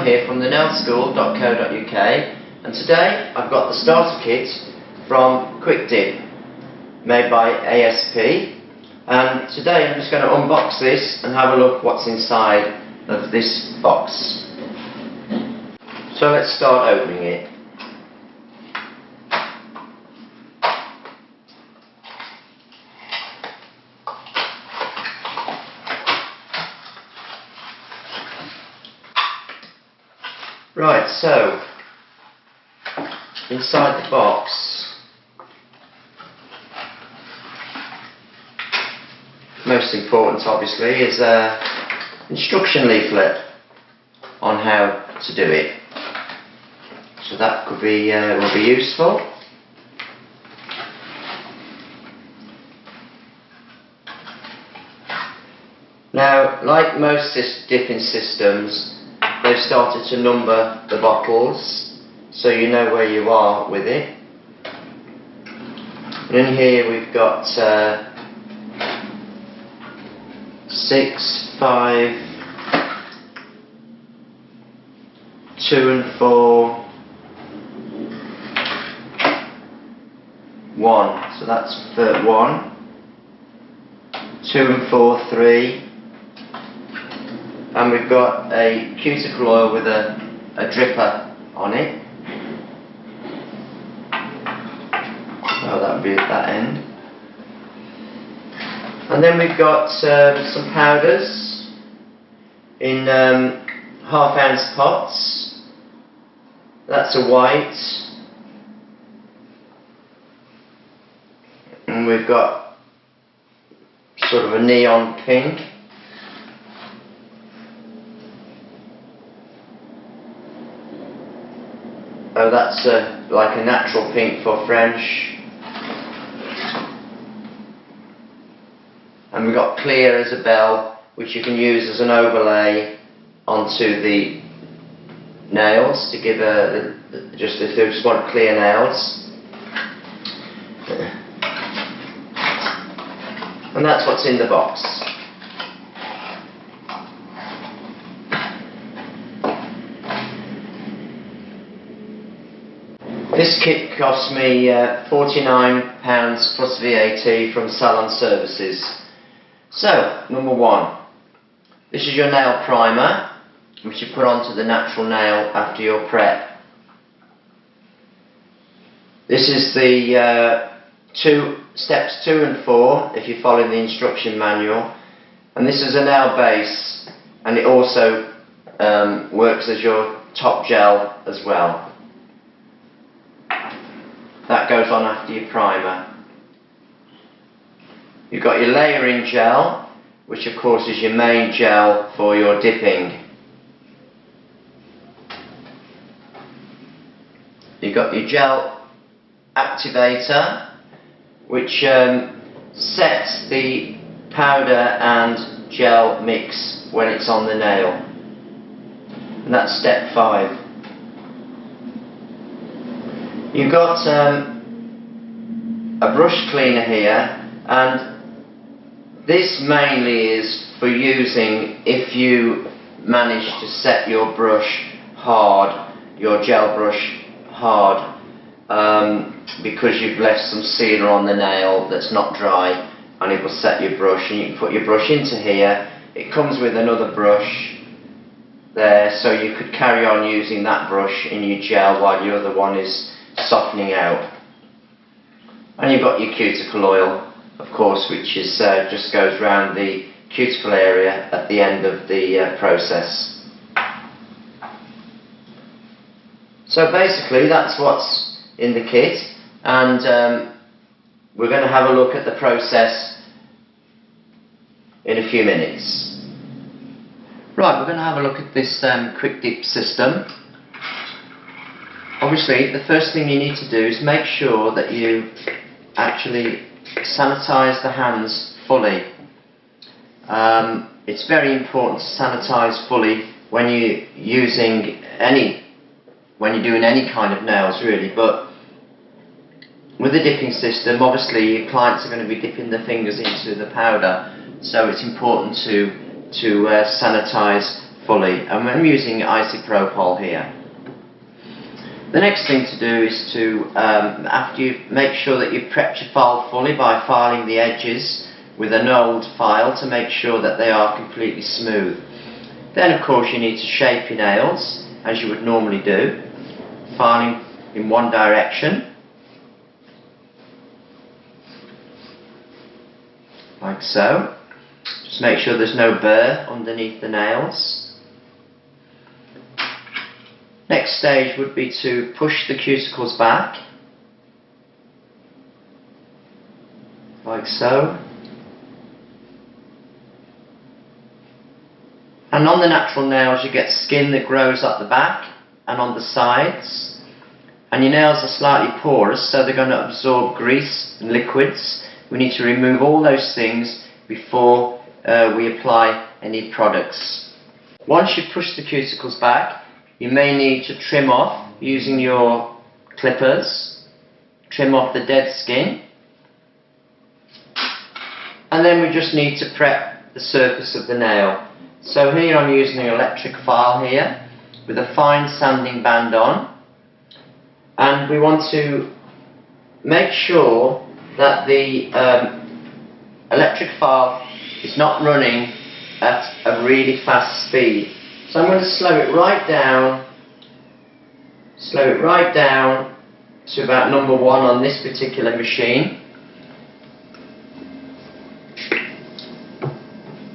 here from thenailschool.co.uk, and today I've got the starter kit from Quick Dip made by ASP, and today I'm just going to unbox this and have a look what's inside of this box. So let's start opening it. Right, so inside the box, most important obviously is an instruction leaflet on how to do it. So that could be will be useful. Now, like most dipping systems, they've started to number the bottles so you know where you are with it. And in here we've got 6, 5, 2 and 4, 1. So that's for 1, 2 and 4, 3. And we've got a cuticle oil with a dripper on it. Oh, that would be at that end. And then we've got some powders in half-ounce pots. That's a white. And we've got sort of a neon pink. Oh, that's like a natural pink for French. And we've got clear as a bell, which you can use as an overlay onto the nails to give just if you just want clear nails. And that's what's in the box. This kit cost me £49 plus VAT from Salon Services. So, number 1, this is your nail primer, which you put onto the natural nail after your prep. This is the steps 2 and 4 if you follow the instruction manual, and this is a nail base, and it also works as your top gel as well. That goes on after your primer. You've got your layering gel, which of course is your main gel for your dipping. You've got your gel activator, which sets the powder and gel mix when it's on the nail. And that's step 5. You've got a brush cleaner here, and this mainly is for using if you manage to set your brush hard, your gel brush hard, because you've left some sealer on the nail that's not dry, and it will set your brush, and you can put your brush into here. It comes with another brush there, so you could carry on using that brush in your gel while your other one is softening out. And you've got your cuticle oil, of course, which is just goes around the cuticle area at the end of the process. So basically that's what's in the kit, and we're going to have a look at the process in a few minutes. Right, we're going to have a look at this Quick Dip system. Obviously, the first thing you need to do is make sure that you actually sanitize the hands fully. It's very important to sanitize fully when you're doing any kind of nails, really. But with the dipping system, obviously your clients are going to be dipping their fingers into the powder, so it's important to sanitize fully, and I'm using isopropyl here. The next thing to do is to, after you make sure that you've prepped your file fully by filing the edges with an old file to make sure that they are completely smooth. Then of course you need to shape your nails as you would normally do, filing in one direction, like so. Just make sure there's no burr underneath the nails. Next stage would be to push the cuticles back, like so. And on the natural nails you get skin that grows up the back and on the sides. And your nails are slightly porous, so they're going to absorb grease and liquids. We need to remove all those things before we apply any products. Once you've pushed the cuticles back, you may need to trim off using your clippers, trim off the dead skin, and then we just need to prep the surface of the nail. So here I'm using an electric file here with a fine sanding band on, and we want to make sure that the electric file is not running at a really fast speed. So I'm going to slow it right down to about number 1 on this particular machine.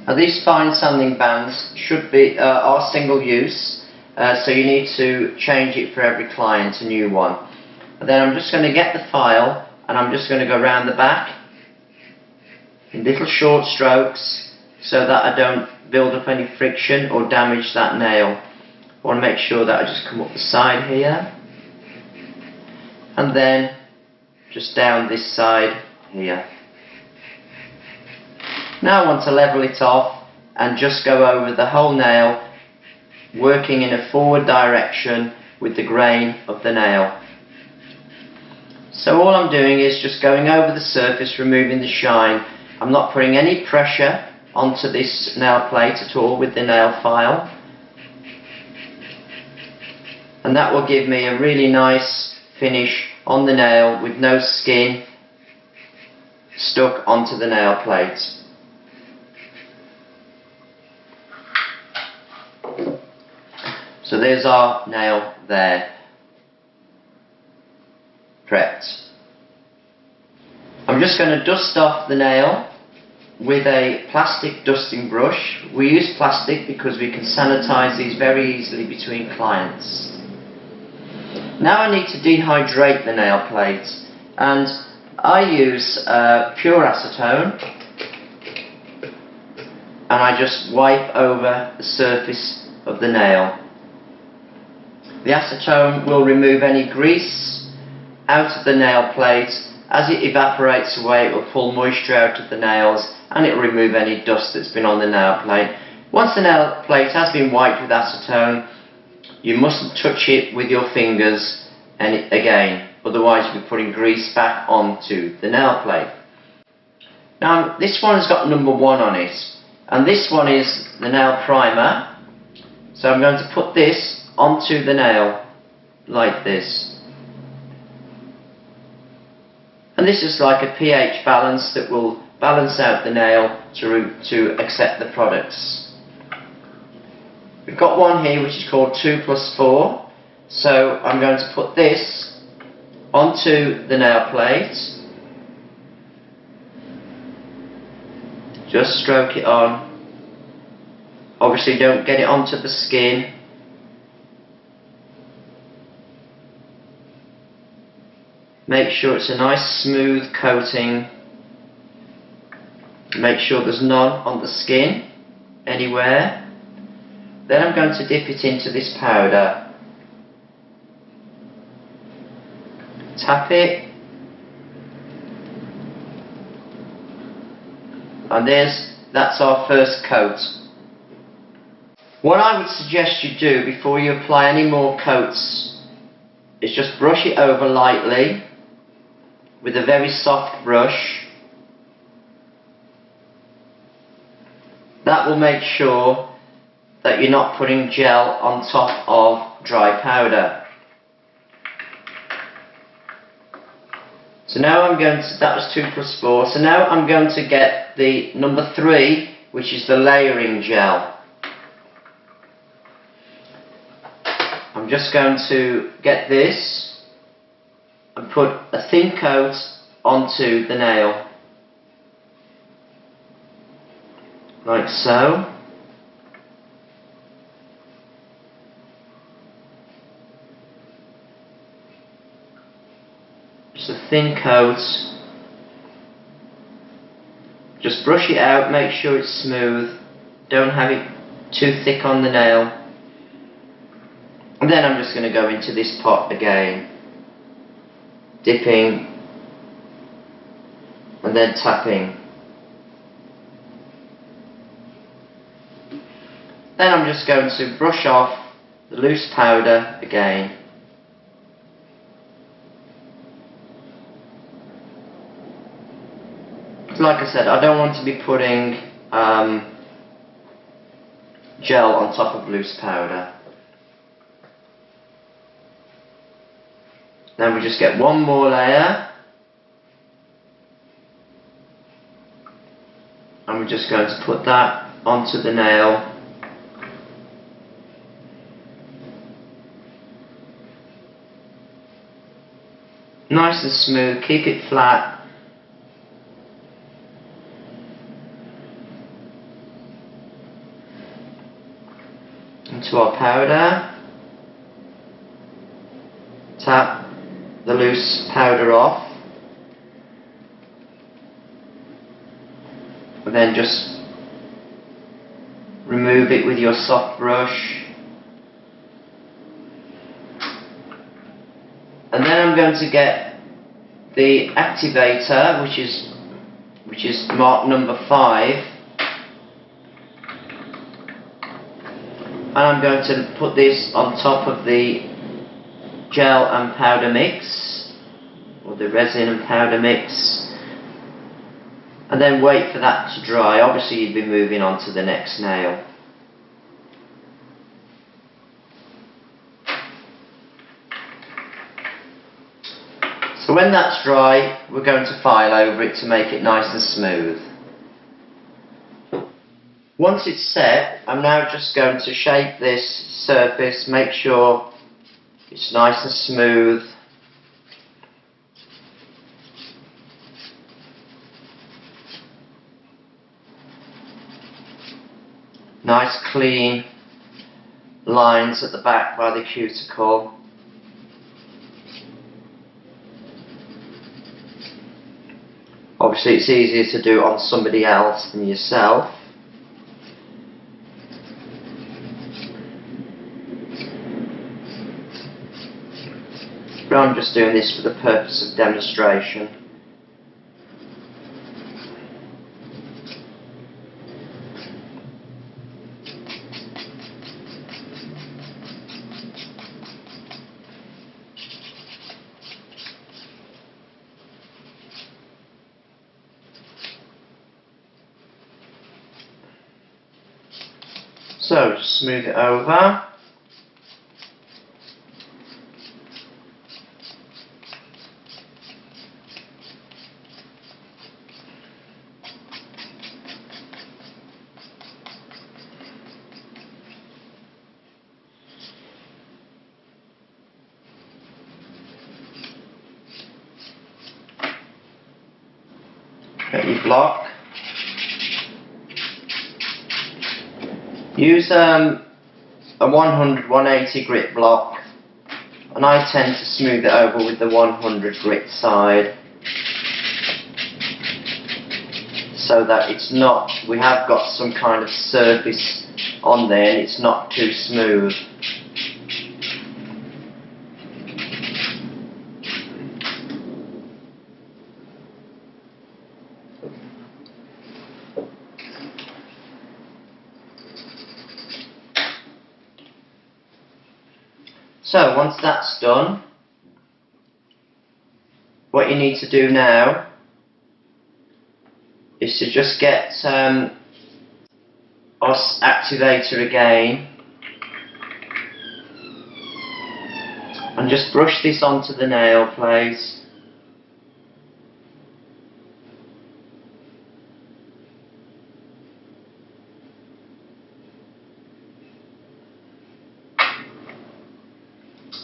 Now these fine sanding bands should be are single use, so you need to change it for every client, a new one. And then I'm just going to get the file and I'm just going to go around the back in little short strokes so that I don't build up any friction or damage that nail. I want to make sure that I just come up the side here and then just down this side here. Now I want to level it off and just go over the whole nail, working in a forward direction with the grain of the nail. So all I'm doing is just going over the surface, removing the shine. I'm not putting any pressure onto this nail plate at all with the nail file, and that will give me a really nice finish on the nail with no skin stuck onto the nail plate. So there's our nail there, prepped. I'm just going to dust off the nail with a plastic dusting brush. We use plastic because we can sanitize these very easily between clients. Now I need to dehydrate the nail plate, and I use pure acetone, and I just wipe over the surface of the nail. The acetone will remove any grease out of the nail plate. As it evaporates away, it will pull moisture out of the nails and it will remove any dust that's been on the nail plate. Once the nail plate has been wiped with acetone, you mustn't touch it with your fingers again, otherwise you'll be putting grease back onto the nail plate. Now this one has got number 1 on it, and this one is the nail primer. So I'm going to put this onto the nail like this. And this is like a pH balance that will balance out the nail to accept the products. We've got one here which is called 2+4, so I'm going to put this onto the nail plate, just stroke it on. Obviously don't get it onto the skin. Make sure it's a nice smooth coating. Make sure there's none on the skin anywhere. Then I'm going to dip it into this powder. Tap it. And that's our first coat. What I would suggest you do before you apply any more coats is just brush it over lightly with a very soft brush. That will make sure that you're not putting gel on top of dry powder. So now I'm going to, that was 2 plus 4, so now I'm going to get the number 3, which is the layering gel. I'm just going to get this and put a thin coat onto the nail, like so. Just a thin coat. Just brush it out, make sure it's smooth, don't have it too thick on the nail. And then I'm just going to go into this pot again, dipping and then tapping. Then I'm just going to brush off the loose powder again. Like I said, I don't want to be putting gel on top of loose powder. Then we just get one more layer, and we're just going to put that onto the nail. Nice and smooth, keep it flat. Into our powder. Tap the loose powder off, and then just remove it with your soft brush. And then I'm going to get the activator, which is marked number 5, and I'm going to put this on top of the gel and powder mix, or the resin and powder mix, and then wait for that to dry. Obviously you'd be moving on to the next nail. So when that's dry, we're going to file over it to make it nice and smooth. Once it's set, I'm now just going to shape this surface, make sure it's nice and smooth. Nice clean lines at the back by the cuticle. Obviously it's easier to do it on somebody else than yourself. But I'm just doing this for the purpose of demonstration. So, just smooth it over. Get your block. Use a 100-180 grit block, and I tend to smooth it over with the 100 grit side, so that it's not, we have got some kind of surface on there and it's not too smooth. So once that's done, what you need to do now is to just get on activator again and just brush this onto the nail plate.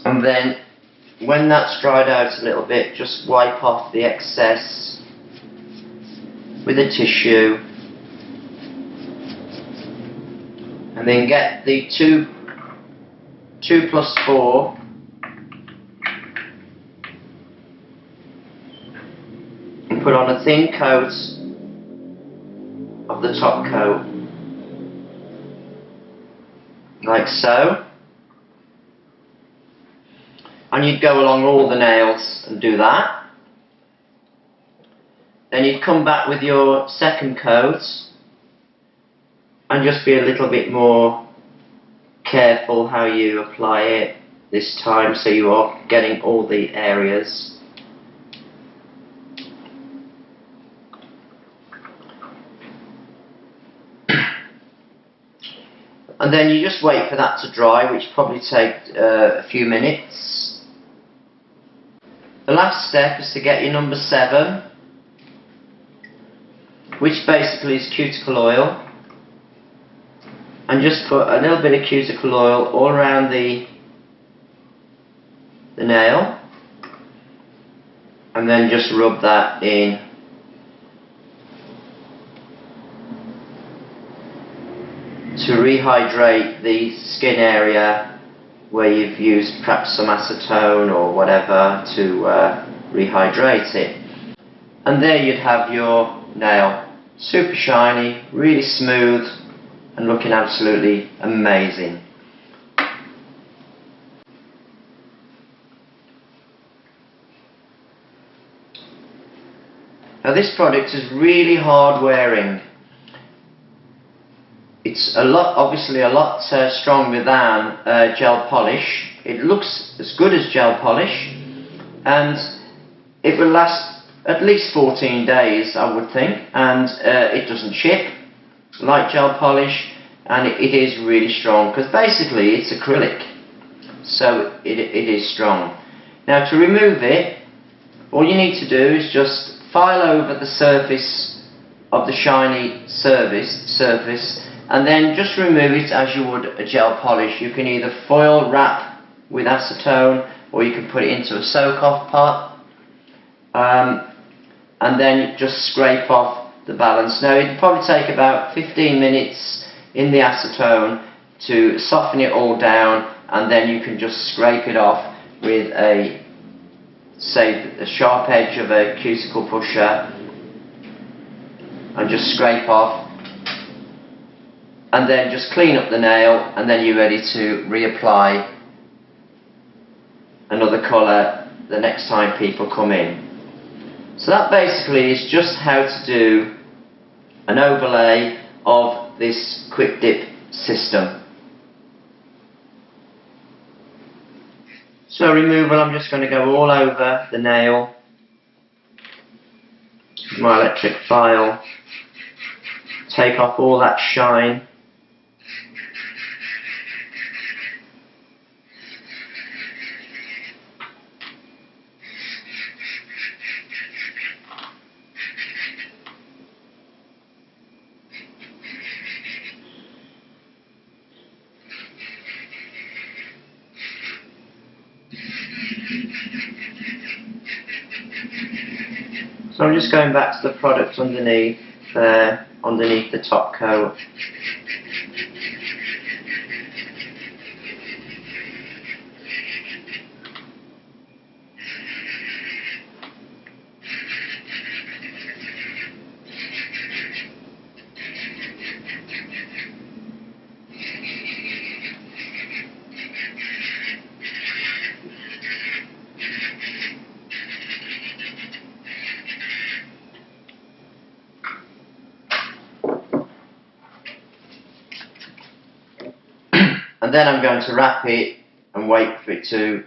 And then when that's dried out a little bit, just wipe off the excess with a tissue, and then get the 2+4 and put on a thin coat of the top coat, like so. And you'd go along all the nails and do that. Then you'd come back with your second coat and just be a little bit more careful how you apply it this time, so you are getting all the areas. And then you just wait for that to dry, which probably take a few minutes. The last step is to get your number 7, which basically is cuticle oil, and just put a little bit of cuticle oil all around the nail, and then just rub that in. To rehydrate the skin area where you've used perhaps some acetone or whatever to rehydrate it. And there you'd have your nail, super shiny, really smooth, and looking absolutely amazing. Now this product is really hard wearing. It's obviously a lot stronger than gel polish. It looks as good as gel polish, and it will last at least 14 days, I would think, and it doesn't chip like gel polish, and it is really strong, because basically it's acrylic, so it is strong. Now to remove it, all you need to do is just file over the surface of the shiny surface, and then just remove it as you would a gel polish. You can either foil wrap with acetone, or you can put it into a soak-off pot, and then just scrape off the balance. Now it'll probably take about 15 minutes in the acetone to soften it all down, and then you can just scrape it off with a sharp edge of a cuticle pusher, and just scrape off, and then just clean up the nail, and then you're ready to reapply another colour the next time people come in. So that basically is just how to do an overlay of this quick dip system. So removal, I'm just going to go all over the nail with my electric file, take off all that shine. So I'm just going back to the product underneath there, underneath the top coat. And then I'm going to wrap it and wait for it to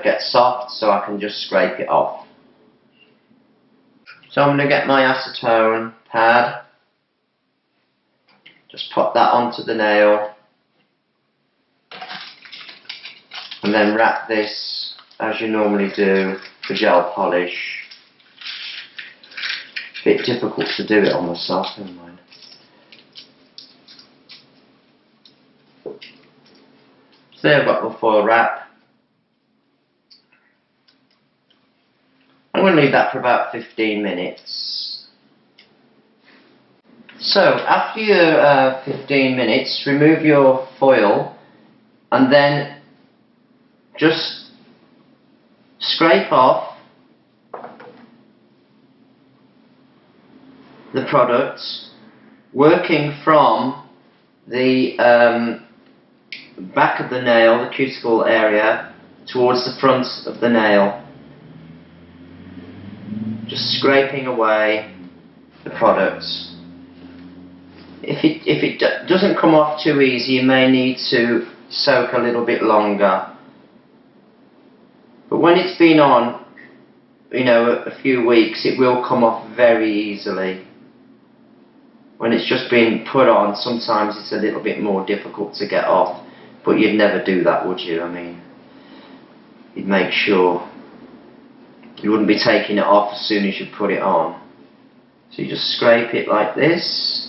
get soft, so I can just scrape it off. So I'm going to get my acetone pad, Just pop that onto the nail and then wrap this as you normally do for gel polish. A bit difficult to do it on myself, never mind. So there I've got the foil wrap. I'm going to leave that for about 15 minutes. So after your 15 minutes, remove your foil and then just scrape off the product, working from the back of the nail, the cuticle area, towards the front of the nail. Just scraping away the product. If it doesn't come off too easy, you may need to soak a little bit longer. But when it's been on, you know, a few weeks, it will come off very easily. When it's just been put on, sometimes it's a little bit more difficult to get off. But you'd never do that, would you? I mean, you'd make sure you wouldn't be taking it off as soon as you put it on. So you just scrape it like this,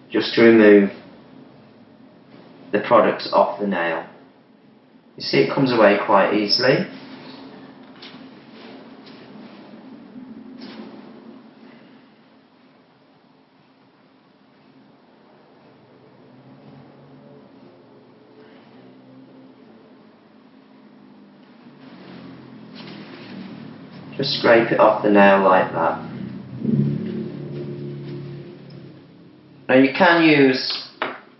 just to remove the product off the nail. You see, it comes away quite easily. Just scrape it off the nail like that. Now you can use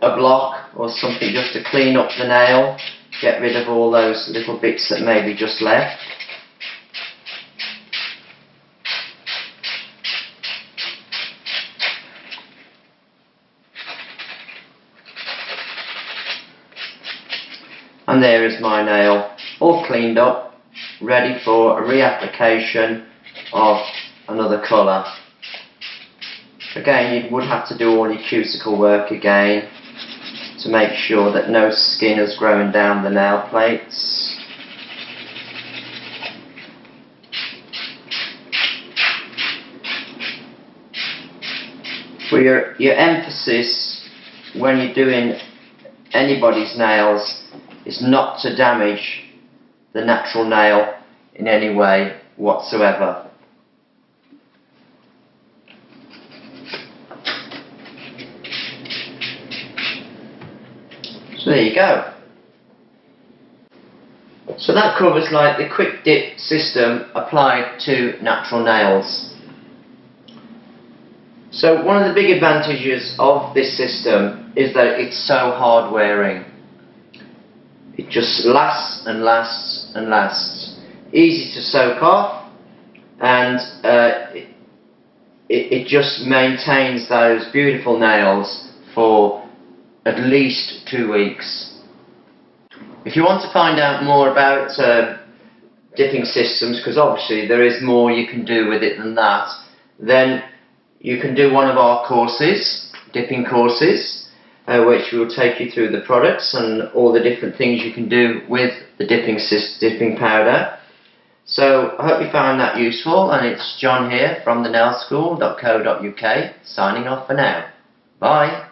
a block or something just to clean up the nail, get rid of all those little bits that may be just left. And there is my nail, all cleaned up, ready for a reapplication of another colour. Again, you would have to do all your cuticle work again to make sure that no skin has grown down the nail plates. For your emphasis when you're doing anybody's nails is not to damage the natural nail in any way whatsoever. So there you go. So that covers like the quick dip system applied to natural nails. So one of the big advantages of this system is that it's so hard wearing. It just lasts and lasts and lasts. Easy to soak off, and it just maintains those beautiful nails for at least 2 weeks. If you want to find out more about dipping systems, because obviously there is more you can do with it than that, then you can do one of our courses, dipping courses, which will take you through the products and all the different things you can do with the dipping powder. So I hope you found that useful, and it's John here from thenailschool.co.uk signing off for now. Bye.